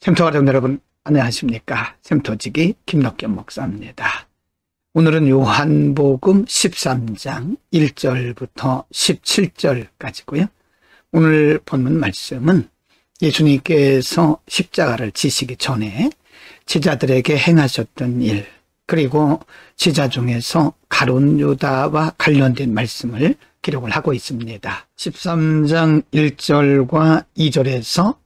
샘터 가족 여러분 안녕하십니까. 샘터지기 김덕겸 목사입니다. 오늘은 요한복음 13장 1절부터 17절까지고요. 오늘 본문 말씀은 예수님께서 십자가를 지시기 전에 제자들에게 행하셨던 일, 그리고 제자 중에서 가룟 유다와 관련된 말씀을 기록을 하고 있습니다. 13장 1절과 2절에서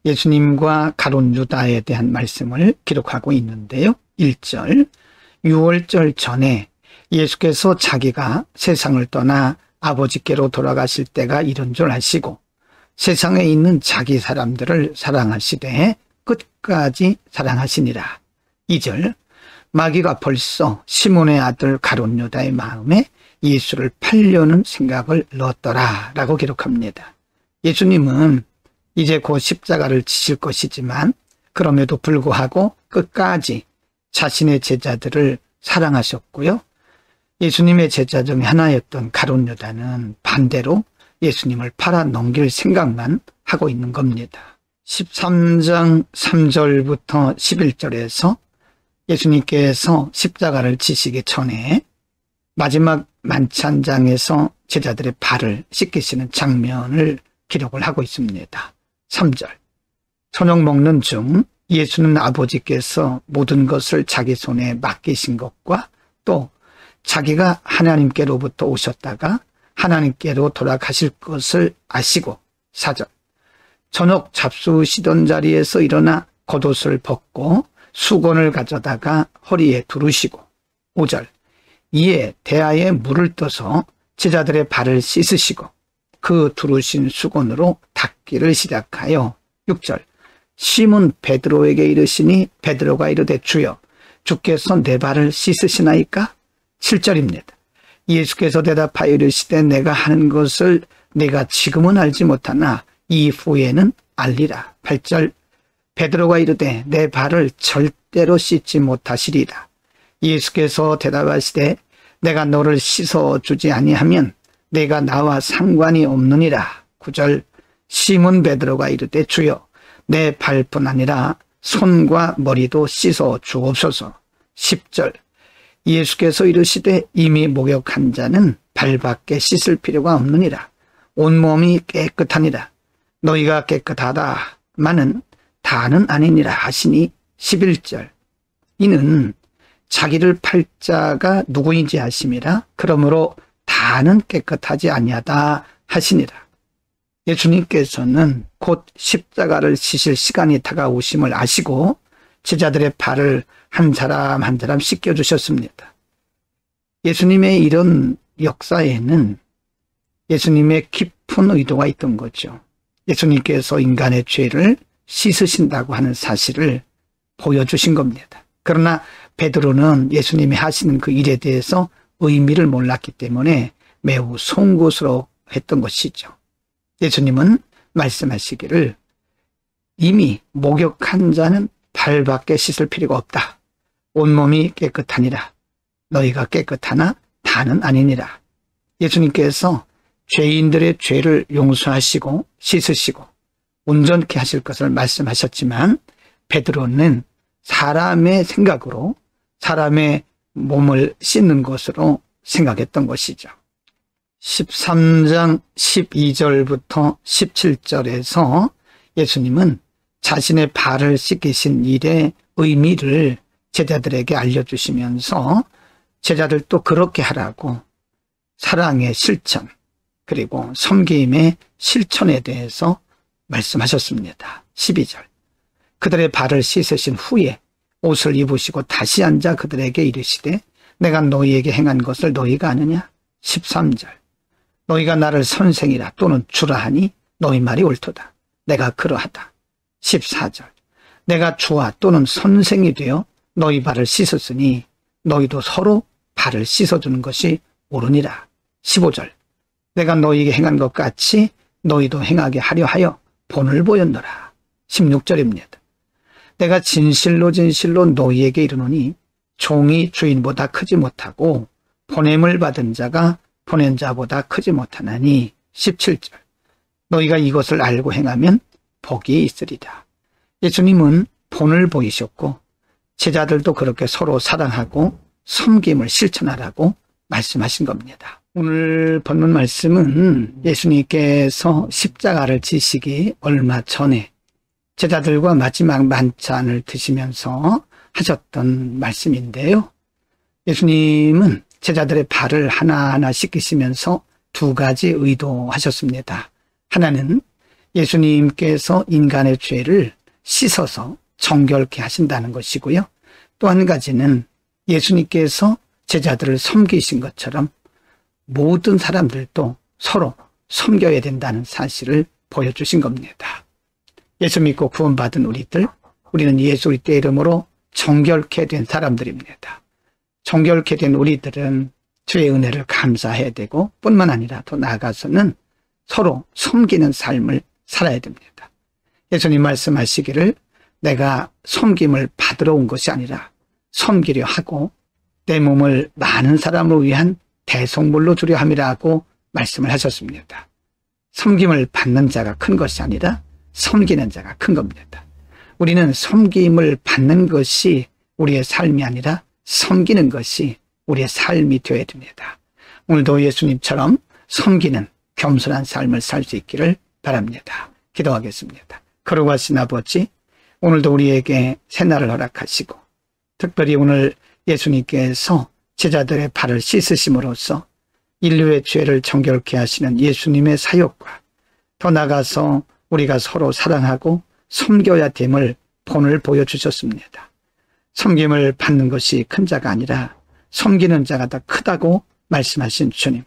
예수님과 가룟 유다에 대한 말씀을 기록하고 있는데요. 1절, 6월절 전에 예수께서 자기가 세상을 떠나 아버지께로 돌아가실 때가 이른 줄 아시고 세상에 있는 자기 사람들을 사랑하시되 끝까지 사랑하시니라. 2절, 마귀가 벌써 시몬의 아들 가룟 유다의 마음에 예수를 팔려는 생각을 넣었더라 라고 기록합니다. 예수님은 이제 곧 십자가를 지실 것이지만 그럼에도 불구하고 끝까지 자신의 제자들을 사랑하셨고요. 예수님의 제자 중 하나였던 가룟 유다는 반대로 예수님을 팔아 넘길 생각만 하고 있는 겁니다. 13장 3절부터 11절에서 예수님께서 십자가를 지시기 전에 마지막 만찬장에서 제자들의 발을 씻기시는 장면을 기록을 하고 있습니다. 3절, 저녁 먹는 중 예수는 아버지께서 모든 것을 자기 손에 맡기신 것과 또 자기가 하나님께로부터 오셨다가 하나님께로 돌아가실 것을 아시고 4절, 저녁 잡수시던 자리에서 일어나 겉옷을 벗고 수건을 가져다가 허리에 두르시고 5절, 이에 대야에 물을 떠서 제자들의 발을 씻으시고 그 두르신 수건으로 닦기를 시작하여 6절, 시몬 베드로에게 이르시니 베드로가 이르되 주여 주께서 내 발을 씻으시나이까? 7절입니다. 예수께서 대답하여 이르시되 내가 하는 것을 내가 지금은 알지 못하나 이후에는 알리라. 8절, 베드로가 이르되 내 발을 절대로 씻지 못하시리라. 예수께서 대답하시되 내가 너를 씻어주지 아니하면 내가 나와 상관이 없느니라. 9절, 시몬 베드로가 이르되 주여 내 발뿐 아니라 손과 머리도 씻어 주옵소서. 10절, 예수께서 이르시되 이미 목욕한 자는 발밖에 씻을 필요가 없느니라. 온몸이 깨끗하니라. 너희가 깨끗하다마는 다는 아니니라 하시니 11절, 이는 자기를 팔 자가 누구인지 아심이라. 그러므로 다는 깨끗하지 아니하다 하시니라. 예수님께서는 곧 십자가를 지실 시간이 다가오심을 아시고 제자들의 발을 한 사람 한 사람 씻겨주셨습니다. 예수님의 이런 역사에는 예수님의 깊은 의도가 있던 거죠. 예수님께서 인간의 죄를 씻으신다고 하는 사실을 보여주신 겁니다. 그러나 베드로는 예수님이 하시는 그 일에 대해서 의미를 몰랐기 때문에 매우 송구스러워했던 것이죠. 예수님은 말씀하시기를 이미 목욕한 자는 발밖에 씻을 필요가 없다. 온몸이 깨끗하니라. 너희가 깨끗하나 다는 아니니라. 예수님께서 죄인들의 죄를 용서하시고 씻으시고 온전케 하실 것을 말씀하셨지만 베드로는 사람의 생각으로 사람의 몸을 씻는 것으로 생각했던 것이죠. 13장 12절부터 17절에서 예수님은 자신의 발을 씻기신 일의 의미를 제자들에게 알려주시면서 제자들도 그렇게 하라고 사랑의 실천 그리고 섬김의 실천에 대해서 말씀하셨습니다. 12절, 그들의 발을 씻으신 후에 옷을 입으시고 다시 앉아 그들에게 이르시되 내가 너희에게 행한 것을 너희가 아느냐? 13절, 너희가 나를 선생이라 또는 주라 하니 너희 말이 옳도다. 내가 그러하다. 14절, 내가 주와 또는 선생이 되어 너희 발을 씻었으니 너희도 서로 발을 씻어주는 것이 옳으니라. 15절, 내가 너희에게 행한 것 같이 너희도 행하게 하려 하여 본을 보였노라. 16절입니다. 내가 진실로 진실로 너희에게 이르노니 종이 주인보다 크지 못하고 보냄을 받은 자가 보낸 자보다 크지 못하나니. 17절, 너희가 이것을 알고 행하면 복이 있으리라. 예수님은 본을 보이셨고 제자들도 그렇게 서로 사랑하고 섬김을 실천하라고 말씀하신 겁니다. 오늘 본문 말씀은 예수님께서 십자가를 지시기 얼마 전에 제자들과 마지막 만찬을 드시면서 하셨던 말씀인데요. 예수님은 제자들의 발을 하나하나 씻기시면서 두 가지 의도하셨습니다. 하나는 예수님께서 인간의 죄를 씻어서 정결케 하신다는 것이고요. 또 한 가지는 예수님께서 제자들을 섬기신 것처럼 모든 사람들도 서로 섬겨야 된다는 사실을 보여주신 겁니다. 예수 믿고 구원받은 우리는 예수 그리스도의 이름으로 정결케 된 사람들입니다. 정결케 된 우리들은 주의 은혜를 감사해야 되고 뿐만 아니라 더 나아가서는 서로 섬기는 삶을 살아야 됩니다. 예수님 말씀하시기를 내가 섬김을 받으러 온 것이 아니라 섬기려 하고 내 몸을 많은 사람을 위한 대속물로 주려 함이라고 말씀을 하셨습니다. 섬김을 받는 자가 큰 것이 아니라 섬기는 자가 큰 겁니다. 우리는 섬김을 받는 것이 우리의 삶이 아니라 섬기는 것이 우리의 삶이 되어야 됩니다. 오늘도 예수님처럼 섬기는 겸손한 삶을 살 수 있기를 바랍니다. 기도하겠습니다. 거룩하신 아버지, 오늘도 우리에게 새날을 허락하시고 특별히 오늘 예수님께서 제자들의 발을 씻으심으로써 인류의 죄를 정결케 하시는 예수님의 사역과 더 나아가서 우리가 서로 사랑하고 섬겨야 됨을 본을 보여주셨습니다. 섬김을 받는 것이 큰 자가 아니라 섬기는 자가 더 크다고 말씀하신 주님,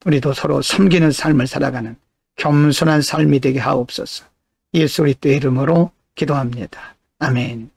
우리도 서로 섬기는 삶을 살아가는 겸손한 삶이 되게 하옵소서. 예수 그리스도의 이름으로 기도합니다. 아멘.